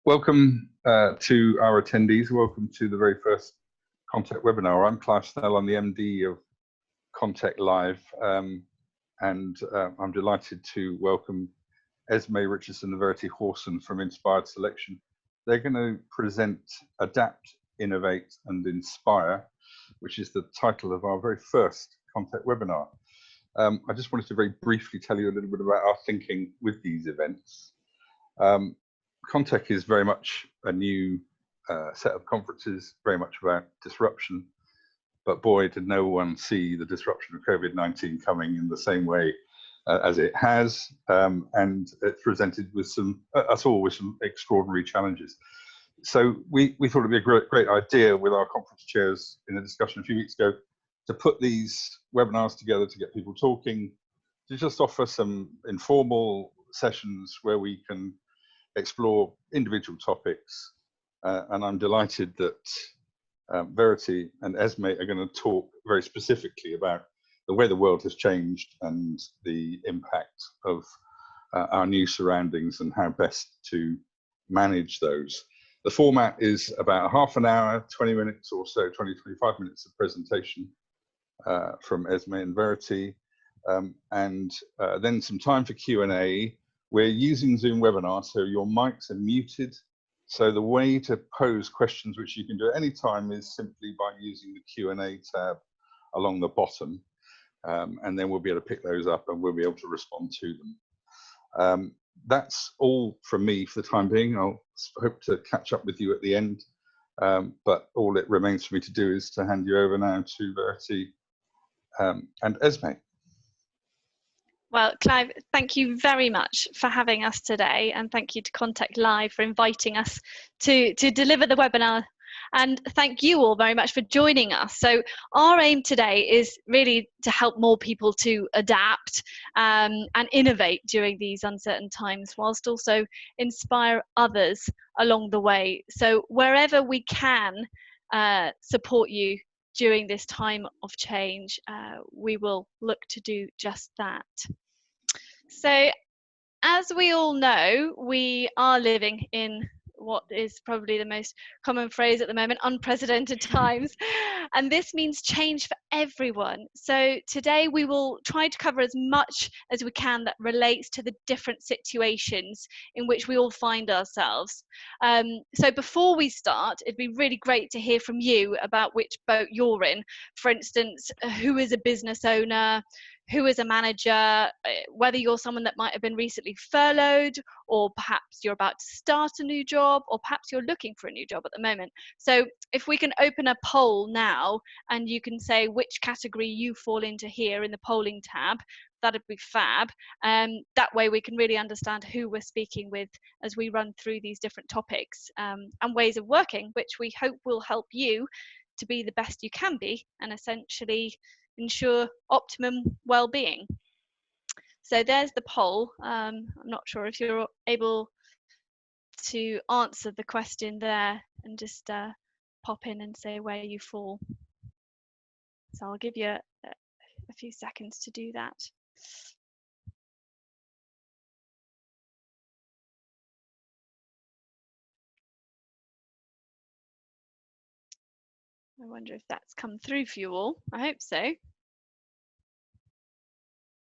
Welcome to our attendees. Welcome to the very first ConTech webinar. I'm Clive Snell, I'm the MD of ConTech Live, and I'm delighted to welcome Esme, Richardson and Verity Hawson from Inspired Selection. They're going to present Adapt, Innovate and Inspire, which is the title of our very first ConTech webinar. I just wanted to very briefly tell you a little bit about our thinking with these events. ConTech is very much a new set of conferences, very much about disruption, but boy, did no one see the disruption of COVID-19 coming in the same way as it has, and it's presented with us all with some extraordinary challenges. So we thought it'd be a great idea with our conference chairs in a discussion a few weeks ago to put these webinars together to get people talking, to just offer some informal sessions where we can explore individual topics, and I'm delighted that Verity and Esme are going to talk very specifically about the way the world has changed and the impact of our new surroundings and how best to manage those. The format is about half an hour, 20 minutes or so, 20-25 minutes of presentation from Esme and Verity, and then some time for Q&A. We're using Zoom webinar, so your mics are muted. So the way to pose questions, which you can do at any time, is simply by using the Q&A tab along the bottom. And then we'll be able to pick those up and we'll be able to respond to them. That's all from me for the time being. I'll hope to catch up with you at the end. But all it remains for me to do is to hand you over now to Verity and Esme. Well, Clive, thank you very much for having us today, and thank you to ConTech Live for inviting us to deliver the webinar. And thank you all very much for joining us. So our aim today is really to help more people to adapt and innovate during these uncertain times, whilst also inspire others along the way. So wherever we can support you during this time of change, we will look to do just that. So, as we all know, we are living in what is probably the most common phrase at the moment, unprecedented times, and this means change for everyone. So today we will try to cover as much as we can that relates to the different situations in which we all find ourselves. So before we start, it'd be really great to hear from you about which boat you're in. For instance, who is a business owner, who is a manager, whether you're someone that might have been recently furloughed, or perhaps you're about to start a new job, or perhaps you're looking for a new job at the moment. So if we can open a poll now and you can say which category you fall into here in the polling tab, that'd be fab. That way we can really understand who we're speaking with as we run through these different topics and ways of working, which we hope will help you to be the best you can be and essentially ensure optimum well-being. So there's the poll. I'm not sure if you're able to answer the question there and just pop in and say where you fall. So I'll give you a few seconds to do that. I wonder if that's come through for you all. I hope so.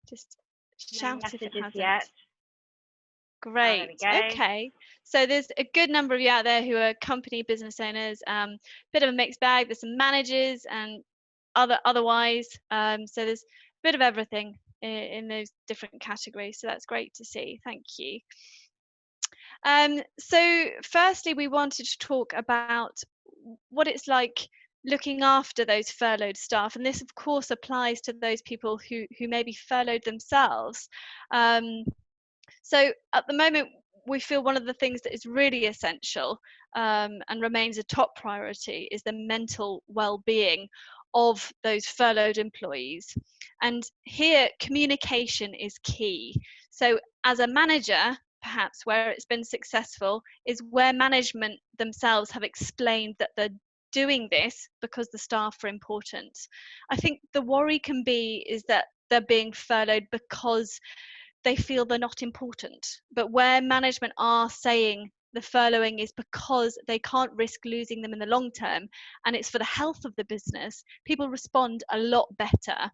Just shout if it hasn't. Yet. Great. Okay. So there's a good number of you out there who are company business owners. Bit of a mixed bag. There's some managers and otherwise. So there's a bit of everything in those different categories. So that's great to see. Thank you. So firstly, we wanted to talk about what it's like looking after those furloughed staff, and this of course applies to those people who may be furloughed themselves. So at the moment we feel one of the things that is really essential and remains a top priority is the mental well-being of those furloughed employees, and here communication is key. So as a manager, perhaps where it's been successful is where management themselves have explained that they're doing this because the staff are important. I think the worry can be is that they're being furloughed because they feel they're not important. But where management are saying the furloughing is because they can't risk losing them in the long term, and it's for the health of the business, people respond a lot better.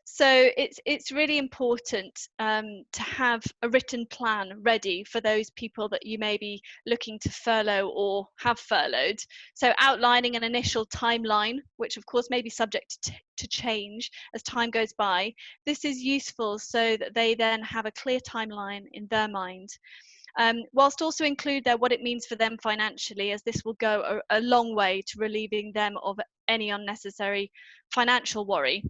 So it's really important to have a written plan ready for those people that you may be looking to furlough or have furloughed. So outlining an initial timeline, which of course may be subject to change as time goes by. This is useful so that they then have a clear timeline in their mind. Whilst also include there what it means for them financially, as this will go a long way to relieving them of any unnecessary financial worry.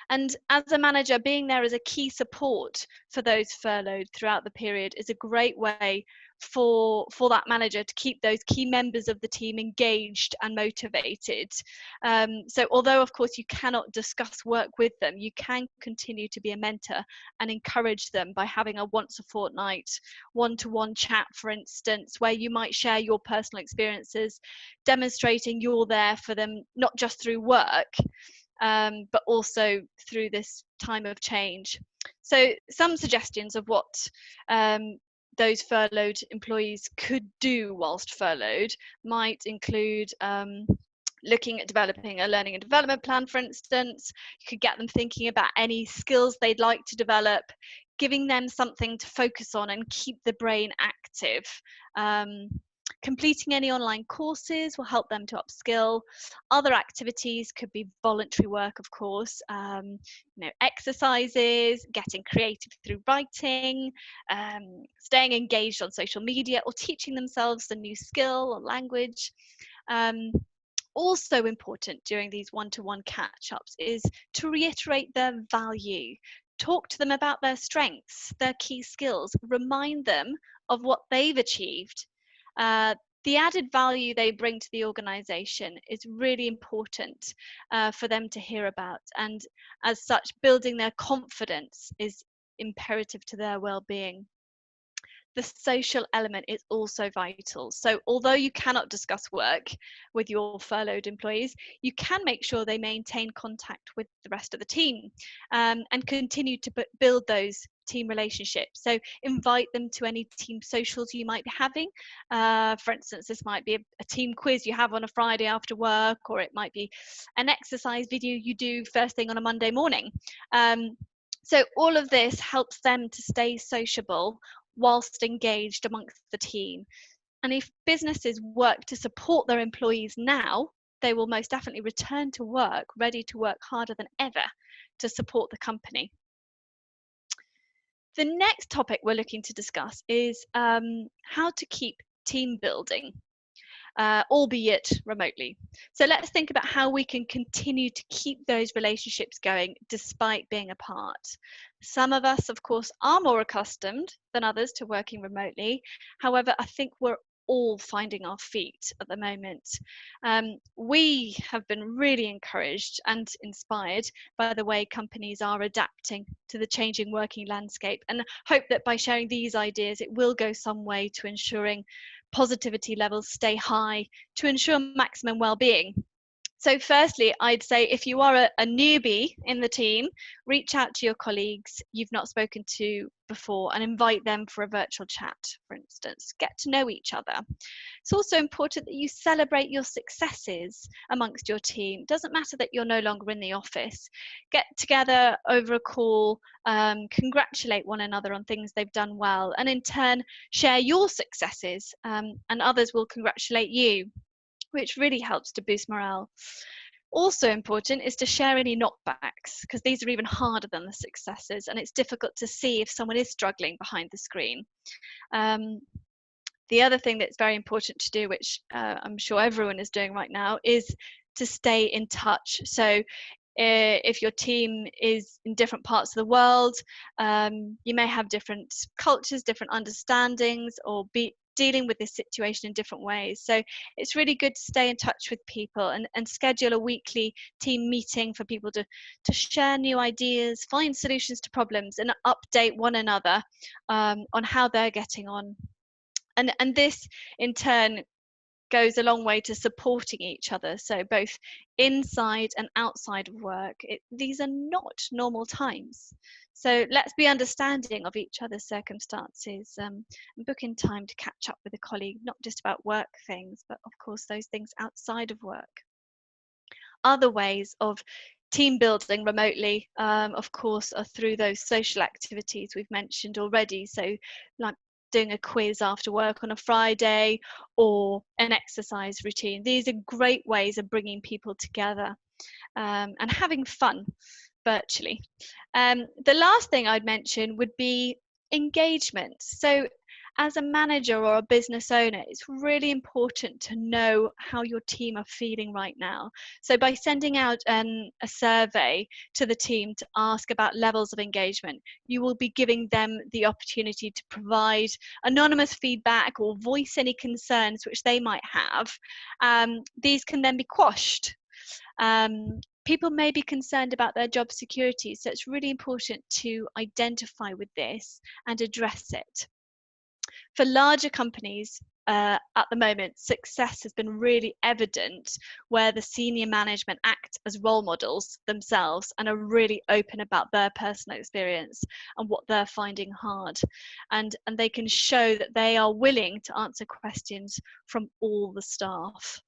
And as a manager, being there as a key support for those furloughed throughout the period is a great way for that manager to keep those key members of the team engaged and motivated. So although of course you cannot discuss work with them, you can continue to be a mentor and encourage them by having a once a fortnight one-to-one chat, for instance, where you might share your personal experiences, demonstrating you're there for them, not just through work, but also through this time of change. So some suggestions of what those furloughed employees could do whilst furloughed might include looking at developing a learning and development plan, for instance. You could get them thinking about any skills they'd like to develop, giving them something to focus on and keep the brain active. Completing any online courses will help them to upskill. Other activities could be voluntary work, of course, exercises, getting creative through writing, staying engaged on social media, or teaching themselves a new skill or language. Also important during these one-to-one catch-ups is to reiterate their value. Talk to them about their strengths, their key skills, remind them of what they've achieved. The added value they bring to the organisation is really important for them to hear about, and as such, building their confidence is imperative to their well-being. The social element is also vital. So although you cannot discuss work with your furloughed employees, you can make sure they maintain contact with the rest of the team and continue to build those team relationships. So invite them to any team socials you might be having. For instance, this might be a team quiz you have on a Friday after work, or it might be an exercise video you do first thing on a Monday morning. So all of this helps them to stay sociable whilst engaged amongst the team. And if businesses work to support their employees now, they will most definitely return to work ready to work harder than ever to support the company. The next topic we're looking to discuss is how to keep team building, albeit remotely. So let's think about how we can continue to keep those relationships going despite being apart. Some of us, of course, are more accustomed than others to working remotely. However, I think we're all finding our feet at the moment. We have been really encouraged and inspired by the way companies are adapting to the changing working landscape, and hope that by sharing these ideas, it will go some way to ensuring positivity levels stay high to ensure maximum well-being. So firstly, I'd say if you are a newbie in the team, reach out to your colleagues you've not spoken to before and invite them for a virtual chat, for instance. Get to know each other. It's also important that you celebrate your successes amongst your team. It doesn't matter that you're no longer in the office. Get together over a call, congratulate one another on things they've done well, and in turn share your successes, and others will congratulate you, which really helps to boost morale. Also important is to share any knockbacks, because these are even harder than the successes, and it's difficult to see if someone is struggling behind the screen. The other thing that's very important to do, which I'm sure everyone is doing right now, is to stay in touch. So if your team is in different parts of the world, you may have different cultures, different understandings, or be dealing with this situation in different ways. So it's really good to stay in touch with people and schedule a weekly team meeting for people to share new ideas, find solutions to problems, and update one another on how they're getting on. And this in turn goes a long way to supporting each other. So both inside and outside of work, these are not normal times. So let's be understanding of each other's circumstances, and book in time to catch up with a colleague, not just about work things, but of course those things outside of work. Other ways of team building remotely, of course, are through those social activities we've mentioned already. So like doing a quiz after work on a Friday, or an exercise routine. These are great ways of bringing people together and having fun virtually. The last thing I'd mention would be engagement. So as a manager or a business owner, it's really important to know how your team are feeling right now. So by sending out a survey to the team to ask about levels of engagement, you will be giving them the opportunity to provide anonymous feedback or voice any concerns which they might have. These can then be quashed. People may be concerned about their job security, so it's really important to identify with this and address it. For larger companies, at the moment, success has been really evident where the senior management act as role models themselves and are really open about their personal experience and what they're finding hard. And they can show that they are willing to answer questions from all the staff.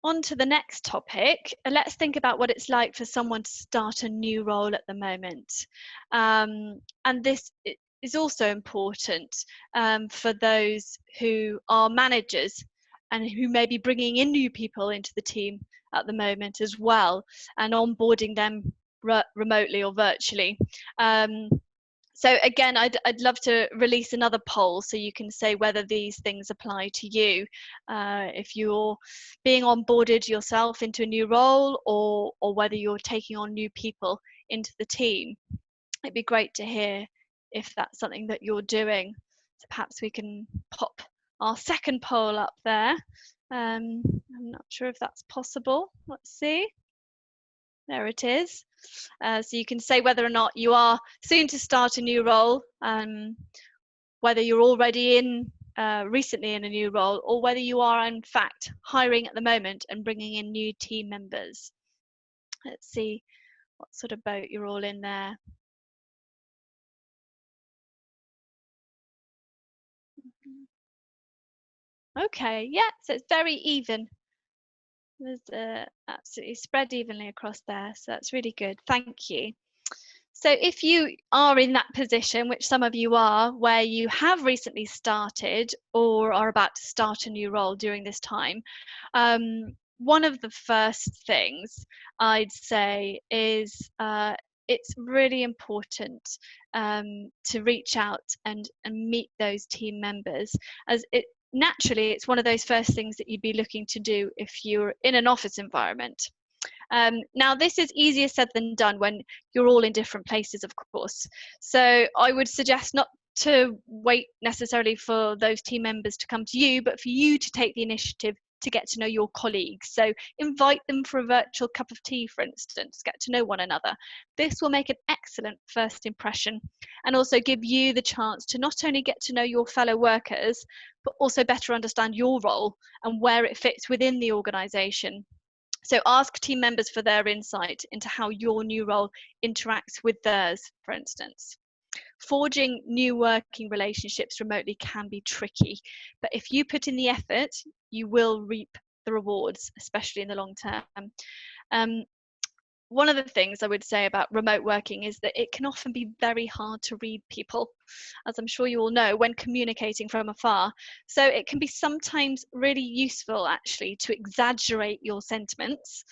On to the next topic. Let's think about what it's like for someone to start a new role at the moment. And this is also important for those who are managers and who may be bringing in new people into the team at the moment as well, and onboarding them remotely or virtually. So again, I'd love to release another poll so you can say whether these things apply to you. If you're being onboarded yourself into a new role, or whether you're taking on new people into the team. It'd be great to hear if that's something that you're doing. So perhaps we can pop our second poll up there. I'm not sure if that's possible. Let's see. There it is. So you can say whether or not you are soon to start a new role, whether you're already recently in a new role, or whether you are in fact hiring at the moment and bringing in new team members. Let's see what sort of boat you're all in there. Okay, yeah, so it's very even. There's absolutely spread evenly across there, so that's really good. Thank you. So if you are in that position, which some of you are, where you have recently started or are about to start a new role during this time, one of the first things I'd say is it's really important to reach out and meet those team members, as naturally it's one of those first things that you'd be looking to do if you're in an office environment. Now, this is easier said than done when you're all in different places, of course. So I would suggest not to wait necessarily for those team members to come to you, but for you to take the initiative to get to know your colleagues. So invite them for a virtual cup of tea, for instance, get to know one another. This will make an excellent first impression and also give you the chance to not only get to know your fellow workers, but also better understand your role and where it fits within the organisation. So ask team members for their insight into how your new role interacts with theirs, for instance. Forging new working relationships remotely can be tricky, but if you put in the effort, you will reap the rewards, especially in the long term. One of the things I would say about remote working is that it can often be very hard to read people, as I'm sure you all know, when communicating from afar. So it can be sometimes really useful actually to exaggerate your sentiments,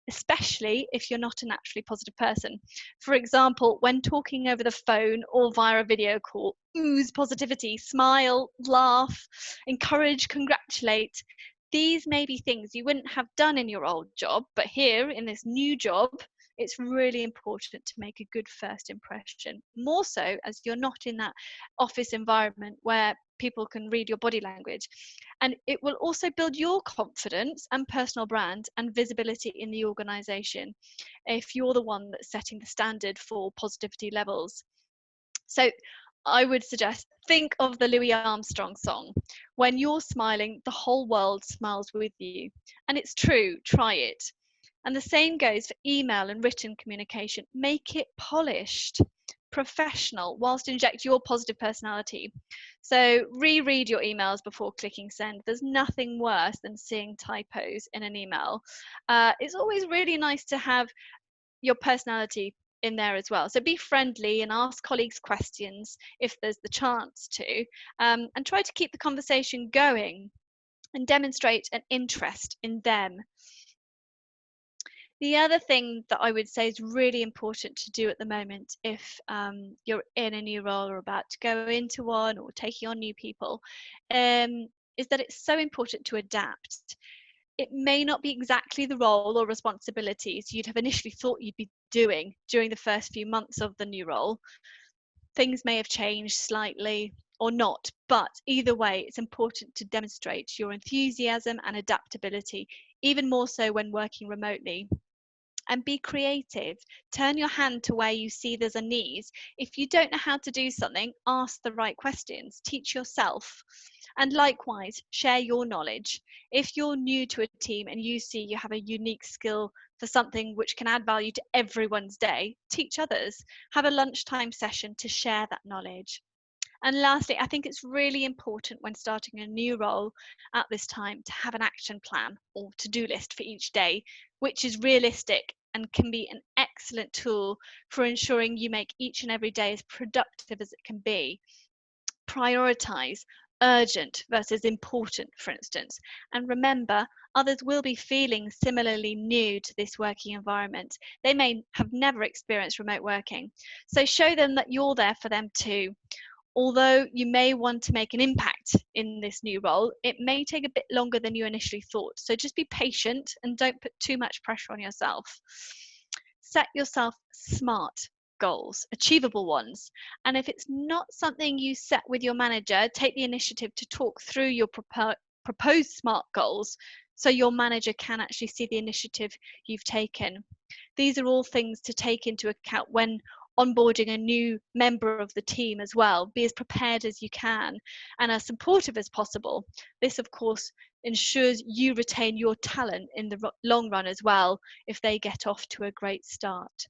especially if you're not a naturally positive person. For example, when talking over the phone or via a video call, ooze positivity, smile, laugh, encourage, congratulate. These may be things you wouldn't have done in your old job, but here in this new job, it's really important to make a good first impression, more so as you're not in that office environment where people can read your body language. And it will also build your confidence and personal brand and visibility in the organisation if you're the one that's setting the standard for positivity levels. So I would suggest, think of the Louis Armstrong song. When you're smiling, the whole world smiles with you. And it's true, try it. And the same goes for email and written communication. Make it polished, professional, whilst inject your positive personality. So reread your emails before clicking send. There's nothing worse than seeing typos in an email. It's always really nice to have your personality in there as well. So be friendly and ask colleagues questions if there's the chance to, and try to keep the conversation going and demonstrate an interest in them. The other thing that I would say is really important to do at the moment, if you're in a new role or about to go into one or taking on new people, is that it's so important to adapt. It may not be exactly the role or responsibilities you'd have initially thought you'd be doing during the first few months of the new role. Things may have changed slightly or not, but either way, it's important to demonstrate your enthusiasm and adaptability, even more so when working remotely. And be creative. Turn your hand to where you see there's a need. If you don't know how to do something, ask the right questions. Teach yourself. And likewise, share your knowledge. If you're new to a team and you see you have a unique skill for something which can add value to everyone's day, teach others. Have a lunchtime session to share that knowledge. And lastly, I think it's really important when starting a new role at this time to have an action plan or to-do list for each day, which is realistic and can be an excellent tool for ensuring you make each and every day as productive as it can be. Prioritize urgent versus important, for instance. And remember, others will be feeling similarly new to this working environment. They may have never experienced remote working. So show them that you're there for them too. Although you may want to make an impact in this new role, it may take a bit longer than you initially thought. So just be patient and don't put too much pressure on yourself. Set yourself SMART goals, achievable ones. And if it's not something you set with your manager, take the initiative to talk through your proposed SMART goals so your manager can actually see the initiative you've taken. These are all things to take into account when onboarding a new member of the team as well. Be as prepared as you can and as supportive as possible. This, of course, ensures you retain your talent in the long run as well if they get off to a great start.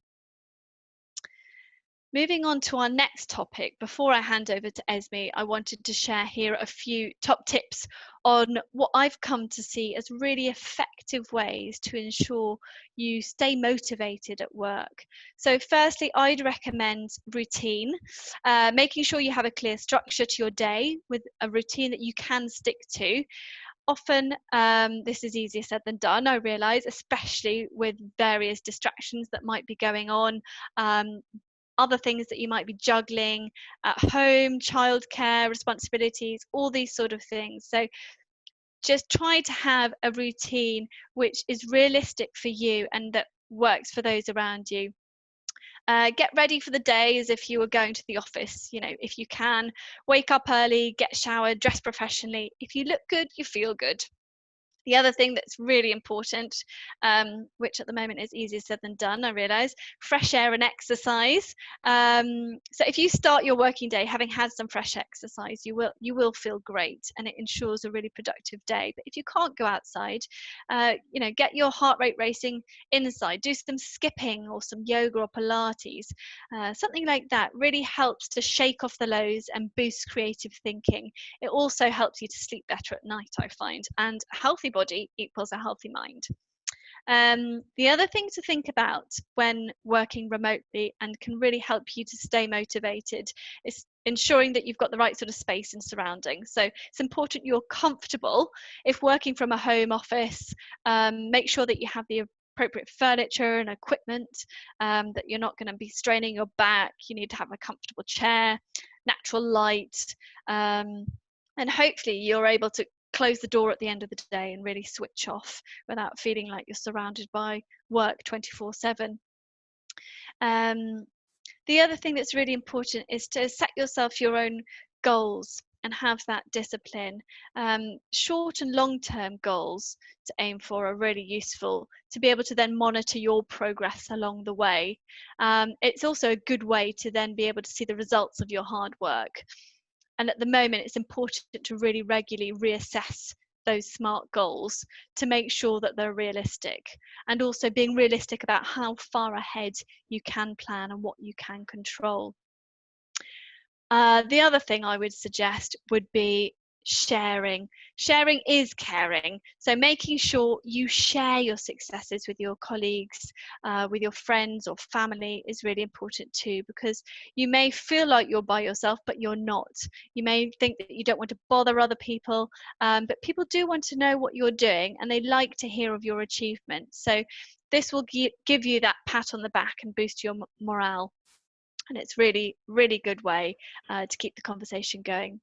Moving on to our next topic, before I hand over to Esme, I wanted to share here a few top tips on what I've come to see as really effective ways to ensure you stay motivated at work. So firstly, I'd recommend routine, making sure you have a clear structure to your day with a routine that you can stick to. Often this is easier said than done, I realise, especially with various distractions that might be going on. Other things that you might be juggling at home, childcare responsibilities, all these sort of things. So just try to have a routine which is realistic for you and that works for those around you. Get ready for the day as if you were going to the office. You know, if you can, wake up early, get showered, dress professionally. If you look good, you feel good. The other thing that's really important, which at the moment is easier said than done, I realise, fresh air and exercise. So if you start your working day having had some fresh exercise, you will feel great, and it ensures a really productive day. But if you can't go outside, you know, get your heart rate racing inside. Do some skipping or some yoga or Pilates. Something like that really helps to shake off the lows and boost creative thinking. It also helps you to sleep better at night, I find, and healthy body equals a healthy mind. The other thing to think about when working remotely and can really help you to stay motivated is ensuring that you've got the right sort of space and surroundings. So it's important you're comfortable. If working from a home office, make sure that you have the appropriate furniture and equipment, that you're not going to be straining your back. You need to have a comfortable chair, natural light, and hopefully you're able to close the door at the end of the day and really switch off without feeling like you're surrounded by work 24/7. The other thing that's really important is to set yourself your own goals and have that discipline. Short and long-term goals to aim for are really useful to be able to then monitor your progress along the way. It's also a good way to then be able to see the results of your hard work. And at the moment, it's important to really regularly reassess those SMART goals to make sure that they're realistic, and also being realistic about how far ahead you can plan and what you can control. The other thing I would suggest would be sharing. Sharing is caring. So making sure you share your successes with your colleagues, with your friends or family is really important too, because you may feel like you're by yourself, but you're not. You may think that you don't want to bother other people, but people do want to know what you're doing, and they like to hear of your achievements. So this will give you that pat on the back and boost your morale. And it's really, really good way to keep the conversation going.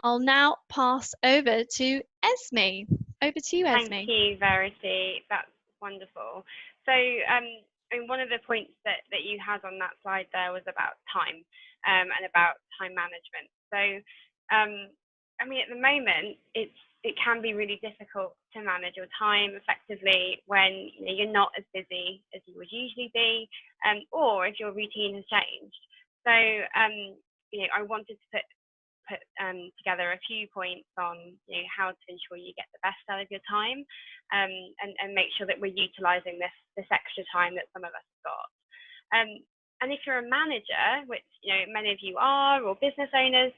I'll now pass over to Esme. Over to you, Esme. Thank you, Verity. That's wonderful. So, and one of the points that you had on that slide there was about time and about time management. So, I mean, at the moment, it can be really difficult to manage your time effectively when you're not as busy as you would usually be, or if your routine has changed. So, I wanted to put together a few points on how to ensure you get the best out of your time, and make sure that we're utilising this extra time that some of us have got. And if you're a manager, which many of you are, or business owners,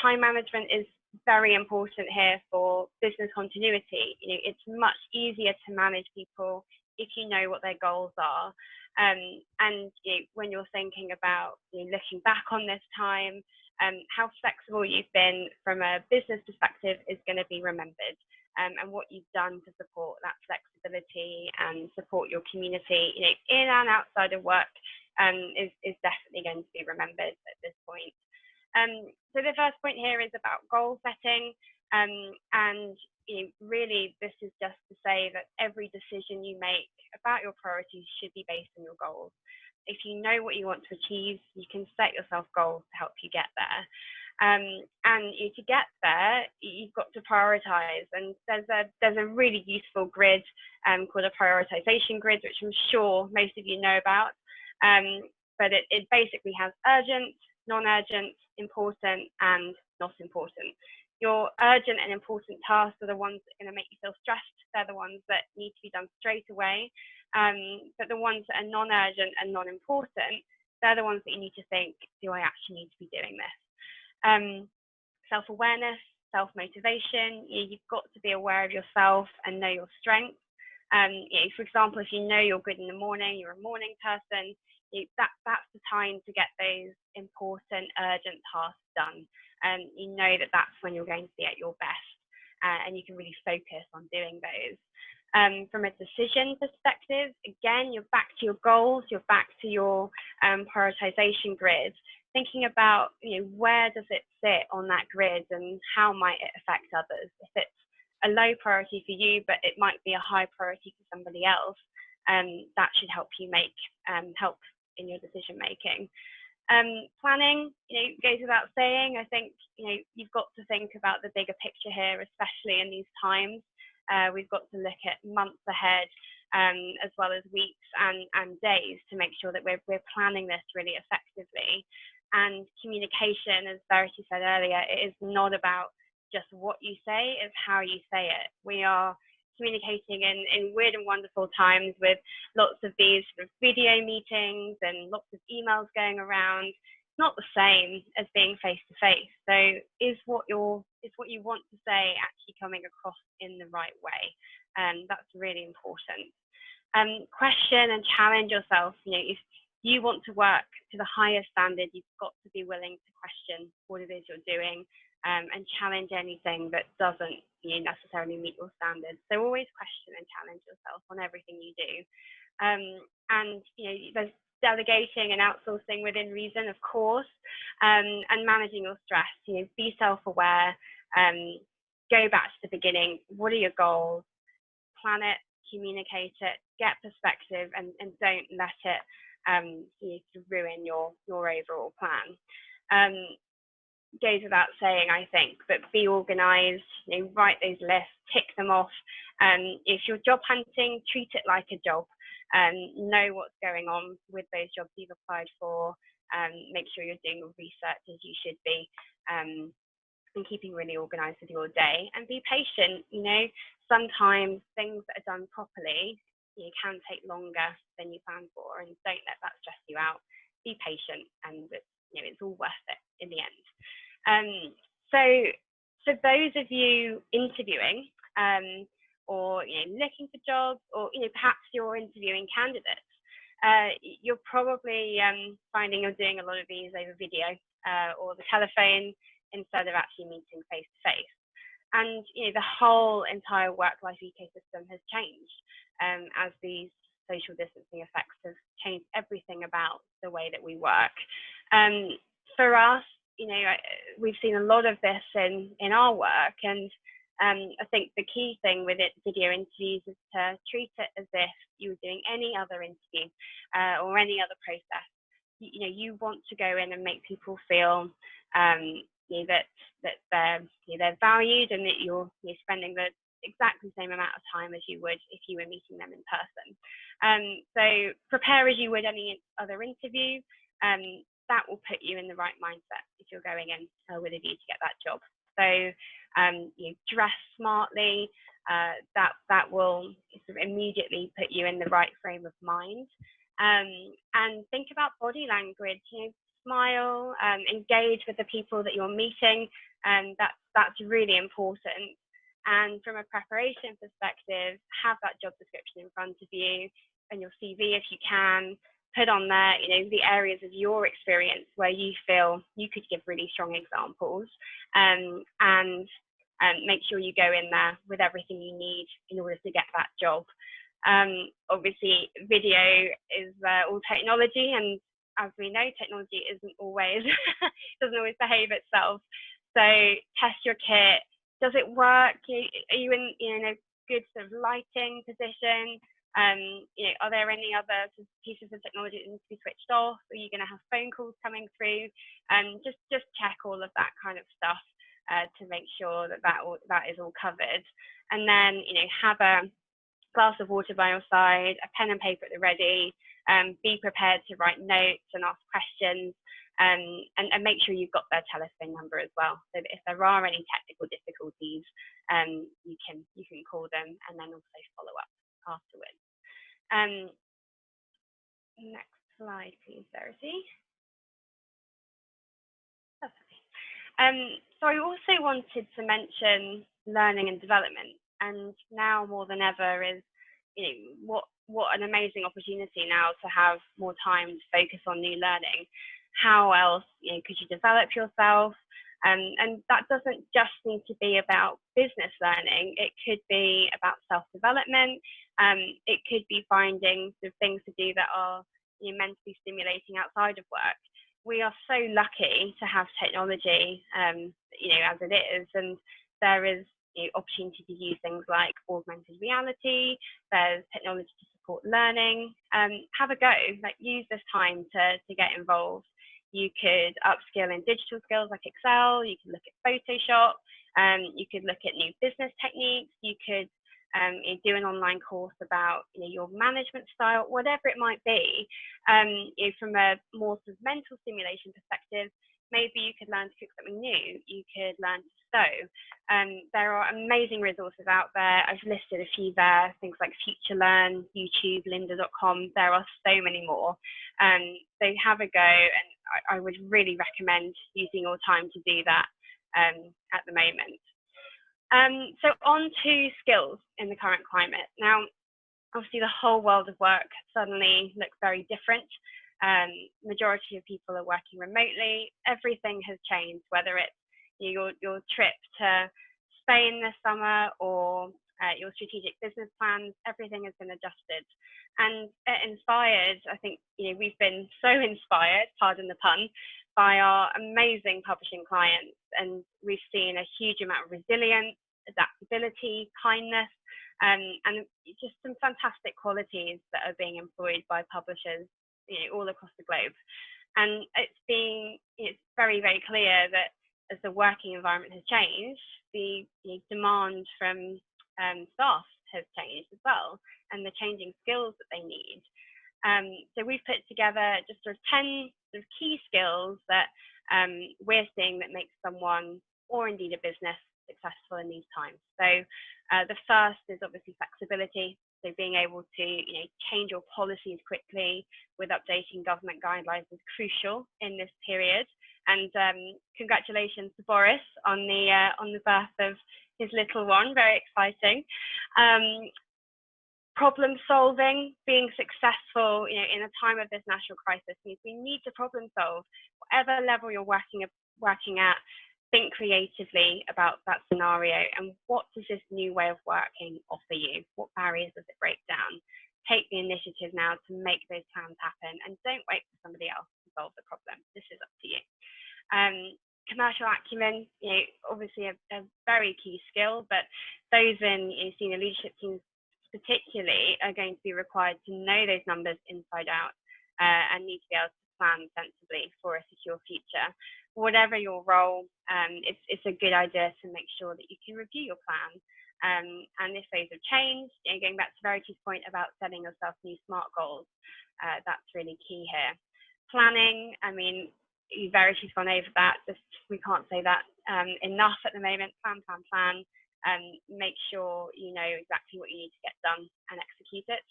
time management is very important here for business continuity. It's much easier to manage people if you know what their goals are. And when you're thinking about looking back on this time, how flexible you've been from a business perspective is going to be remembered, and what you've done to support that flexibility and support your community, in and outside of work, is definitely going to be remembered at this point. So the first point here is about goal setting, and really this is just to say that every decision you make about your priorities should be based on your goals. If you know what you want to achieve, you can set yourself goals to help you get there. And to get there, you've got to prioritize. And there's a really useful grid called a prioritization grid, which I'm sure most of you know about. But it basically has urgent, non-urgent, important, and not important. Your urgent and important tasks are the ones that are going to make you feel stressed. They're the ones that need to be done straight away. But the ones that are non-urgent and non-important, they're the ones that you need to think, do I actually need to be doing this? Self-awareness, self-motivation, you've got to be aware of yourself and know your strengths. For example, if you know you're good in the morning, you're a morning person, that's the time to get those important, urgent tasks done. You know that's when you're going to be at your best, and you can really focus on doing those. From a decision perspective, again, you're back to your goals, you're back to your prioritization grid, thinking about where does it sit on that grid and how might it affect others. If it's a low priority for you, but it might be a high priority for somebody else, that should help you make help in your decision making. Planning, goes without saying. I think you've got to think about the bigger picture here, especially in these times. We've got to look at months ahead, as well as weeks and days, to make sure that we're planning this really effectively. And communication, as Verity said earlier, it is not about just what you say, it's how you say it. We are communicating in weird and wonderful times with lots of these sort of video meetings and lots of emails going around. It's not the same as being face to face. So is what you want to say actually coming across in the right way? That's really important. Question and challenge yourself. If you want to work to the highest standard, you've got to be willing to question what it is you're doing, and challenge anything that doesn't necessarily meet your standards. So always question and challenge yourself on everything you do. And there's delegating and outsourcing within reason, of course, and managing your stress. Be self-aware, go back to the beginning. What are your goals? Plan it, communicate it, get perspective, and don't let it to ruin your overall plan. Goes without saying, I think, but be organized, write those lists, tick them off. If you're job hunting, treat it like a job. Know what's going on with those jobs you've applied for. Make sure you're doing your research as you should be. and keeping really organized with your day, and be patient. You know, sometimes things that are done properly, you can take longer than you planned for, and don't let that stress you out. Be patient, and it's all worth it in the end. So for those of you interviewing, or looking for jobs, or perhaps you're interviewing candidates, you're probably finding you're doing a lot of these over video or the telephone instead of actually meeting face to face. And the whole entire work-life ecosystem has changed as these social distancing effects have changed everything about the way that we work. For us, we've seen a lot of this in our work, and I think the key thing with video interviews is to treat it as if you were doing any other interview or any other process. You want to go in and make people feel that they're valued, and that you're spending the exactly same amount of time as you would if you were meeting them in person. So prepare as you would any other interview. That will put you in the right mindset if you're going in with a view to get that job. So you dress smartly. That will sort of immediately put you in the right frame of mind. And think about body language. Smile, engage with the people that you're meeting, and that's really important. And from a preparation perspective, have that job description in front of you and your CV if you can. Put on there, the areas of your experience where you feel you could give really strong examples, and make sure you go in there with everything you need in order to get that job. Obviously, video is all technology, and as we know, technology doesn't always behave itself. So test your kit. Does it work? Are you in a good sort of lighting position? Are there any other pieces of technology that need to be switched off? Are you going to have phone calls coming through? Just check all of that kind of stuff to make sure that is all covered. And then have a glass of water by your side, a pen and paper at the ready. Be prepared to write notes and ask questions, and make sure you've got their telephone number as well, so that if there are any technical difficulties, you can call them and then also follow up afterwards. Next slide, please, Verity. That's okay. So I also wanted to mention learning and development, and now more than ever is what an amazing opportunity now to have more time to focus on new learning. How else could you develop yourself? And that doesn't just need to be about business learning. It could be about self-development. It could be finding the things to do that are mentally stimulating outside of work. We are so lucky to have technology, as it is, and there is opportunity to use things like augmented reality. There's technology to support learning. Have a go. Use this time to get involved. You could upskill in digital skills like Excel. You could look at Photoshop. You could look at new business techniques. You could do an online course about your management style, whatever it might be. From a more sort of mental stimulation perspective, maybe you could learn to cook something new. You could learn to sew. There are amazing resources out there. I've listed a few there, things like FutureLearn, YouTube, lynda.com. There are so many more. So have a go, and I would really recommend using your time to do that at the moment. So on to skills in the current climate. Now, obviously the whole world of work suddenly looks very different. Majority of people are working remotely. Everything has changed, whether it's your trip to Spain this summer or your strategic business plans. Everything has been adjusted. And at Inspired, I think we've been so inspired, pardon the pun, by our amazing publishing clients, and we've seen a huge amount of resilience, adaptability, kindness, and just some fantastic qualities that are being employed by publishers all across the globe. And it's very, very clear that as the working environment has changed, the demand from staff has changed as well, and the changing skills that they need. So we've put together just 10 sort of key skills that we're seeing that make someone or indeed a business successful in these times. So the first is obviously flexibility. So being able to change your policies quickly with updating government guidelines is crucial in this period. And congratulations to Boris on the birth of his little one. Very exciting. Problem solving, being successful, in a time of this national crisis means we need to problem solve. Whatever level you're working at, think creatively about that scenario and what does this new way of working offer you? What barriers does it break down? Take the initiative now to make those plans happen and don't wait for somebody else to solve the problem. This is up to you. Commercial acumen, obviously a very key skill, but those in senior leadership teams particularly are going to be required to know those numbers inside out and need to be able to plan sensibly for a secure future. Whatever your role, it's a good idea to make sure that you can review your plan. And if those have changed, going back to Verity's point about setting yourself new SMART goals, that's really key here. Planning, Verity's gone over that. We can't say that enough at the moment. Plan. Make sure you know exactly what you need to get done and execute it.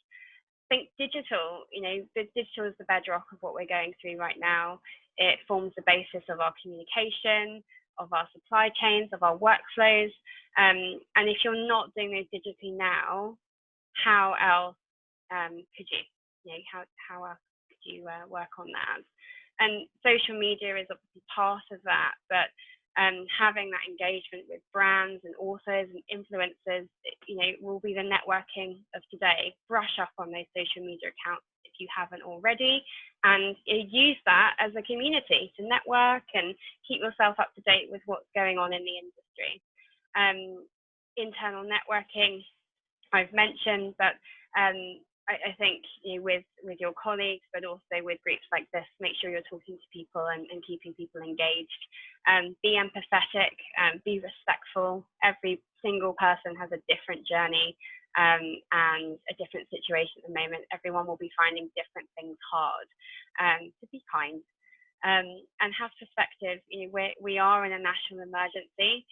Think digital. The digital is the bedrock of what we're going through right now. It forms the basis of our communication, of our supply chains, of our workflows. And if you're not doing those digitally now, how else could you? How else could you work on that? And social media is obviously part of that, but having that engagement with brands and authors and influencers, will be the networking of today. Brush up on those social media accounts if you haven't already, and use that as a community to network and keep yourself up to date with what's going on in the industry. Internal networking, I've mentioned, but I think with your colleagues, but also with groups like this, make sure you're talking to people and keeping people engaged. Be empathetic, be respectful. Every single person has a different journey and a different situation at the moment. Everyone will be finding different things hard. So be kind and have perspective. We are in a national emergency.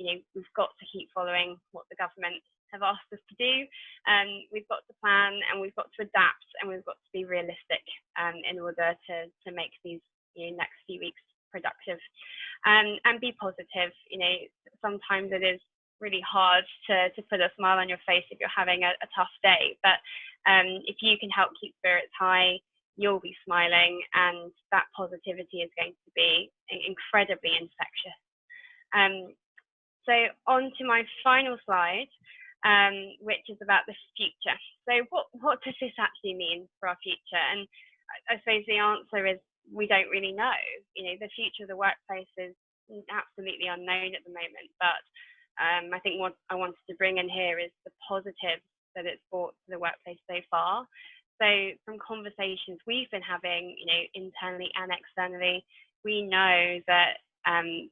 We've got to keep following what the government have asked us to do. We've got to plan and we've got to adapt and we've got to be realistic in order to make these next few weeks productive. And be positive. Sometimes it is really hard to put a smile on your face if you're having a tough day, but if you can help keep spirits high, you'll be smiling, and that positivity is going to be incredibly infectious. So on to my final slide, which is about the future. So what does this actually mean for our future? And I suppose the answer is we don't really know. The future of the workplace is absolutely unknown at the moment, but I think what I wanted to bring in here is the positives that it's brought to the workplace so far. So from conversations we've been having, internally and externally, we know that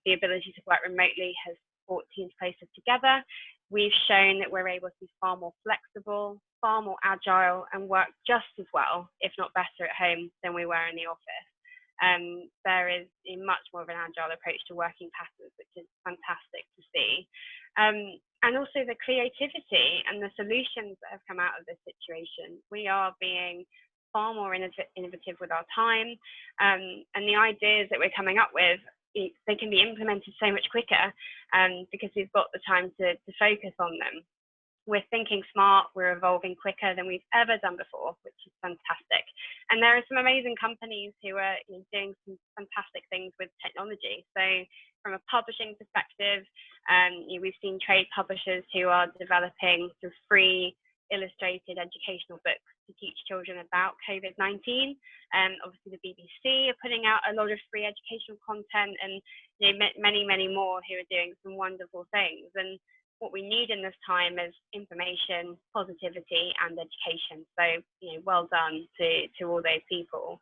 the ability to work remotely has brought teams closer together. We've shown that we're able to be far more flexible, far more agile, and work just as well, if not better, at home than we were in the office. There is a much more of an agile approach to working patterns, which is fantastic to see. And also the creativity and the solutions that have come out of this situation. We are being far more innovative with our time, and the ideas that we're coming up with, they can be implemented so much quicker because we've got the time to focus on them. We're thinking smart, we're evolving quicker than we've ever done before, which is fantastic. And there are some amazing companies who are doing some fantastic things with technology. So from a publishing perspective, we've seen trade publishers who are developing some free illustrated educational books to teach children about COVID-19. Obviously the BBC are putting out a lot of free educational content, and many more who are doing some wonderful things. And what we need in this time is information, positivity, and education. So, well done to all those people.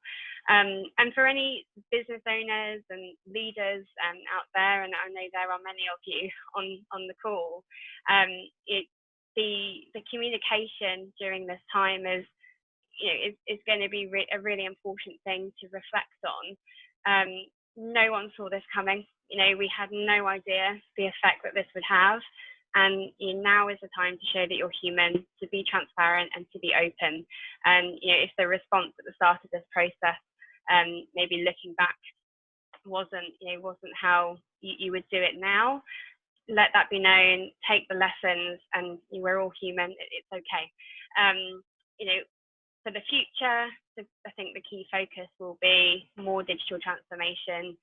And for any business owners and leaders out there, and I know there are many of you on the call, the communication during this time is going to be a really important thing to reflect on. no one saw this coming. You know, we had no idea the effect that this would have. And now is the time to show that you're human, to be transparent and to be open. And if the response at the start of this process, maybe looking back, wasn't how you would do it now, let that be known. Take the lessons, and we're all human. It's okay. For the future, I think the key focus will be more digital transformation.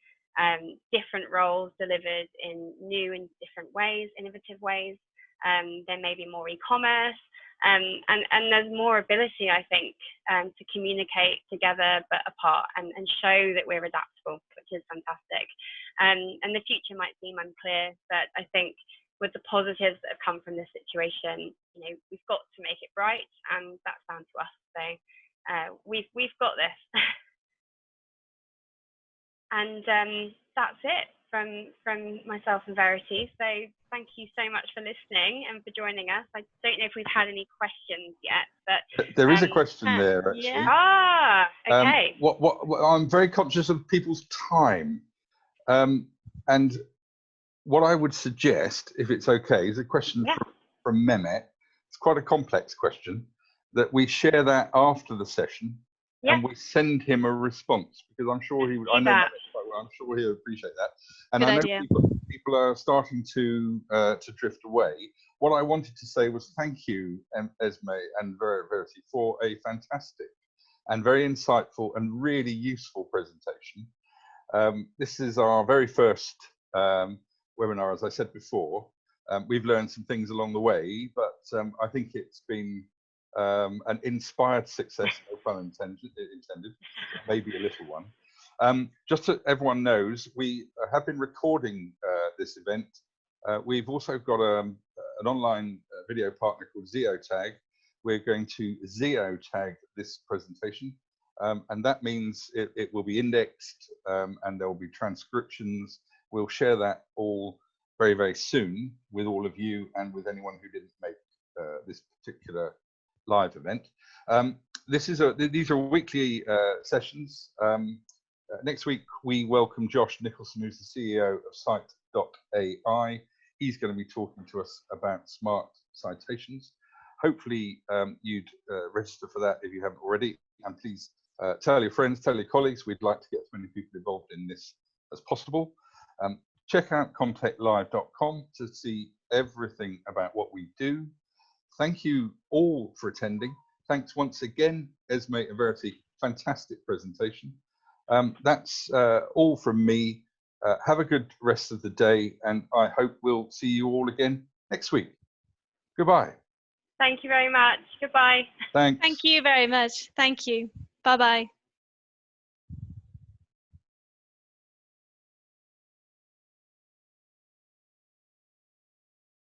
Different roles delivered in new and different ways, innovative ways. There may be more e-commerce, and there's more ability, I think, to communicate together but apart, and show that we're adaptable, which is fantastic. And the future might seem unclear, but I think with the positives that have come from this situation, we've got to make it bright, and that's down to us. So we've got this. And that's it from myself and Verity. So thank you so much for listening and for joining us. I don't know if we've had any questions yet, but there is a question there, actually. Yeah. Okay. What I'm very conscious of people's time, and what I would suggest, if it's okay, is a question from Mehmet. It's quite a complex question, that we share that after the session. And we send him a response, because I'm sure he would. I know Mehmet quite well. I'm sure he'll appreciate that. And Good I know idea. people are starting to drift away. What I wanted to say was thank you, Esme and Verity, for a fantastic and very insightful and really useful presentation. This is our very first webinar, as I said before. We've learned some things along the way, but I think it's been an inspired success, no pun intended, maybe a little one. Just so everyone knows, we have been recording this event. We've also got an online video partner called Zeotag. We're going to Zeotag this presentation, and that means it will be indexed, and there will be transcriptions. We'll share that all very, very soon with all of you and with anyone who didn't make this particular live event. These are weekly sessions. Next week we welcome Josh Nicholson, who's the CEO of Site.ai. He's going to be talking to us about smart citations. Hopefully you'd register for that if you haven't already, and please tell your friends, tell your colleagues. We'd like to get as many people involved in this as possible. Check out contechlive.com to see everything about what we do. Thank you all for attending. Thanks once again, Esme and Verity. Fantastic presentation. That's all from me. Have a good rest of the day, and I hope we'll see you all again next week. Goodbye. Thank you very much. Goodbye. Thanks. Thank you very much. Thank you. Bye-bye.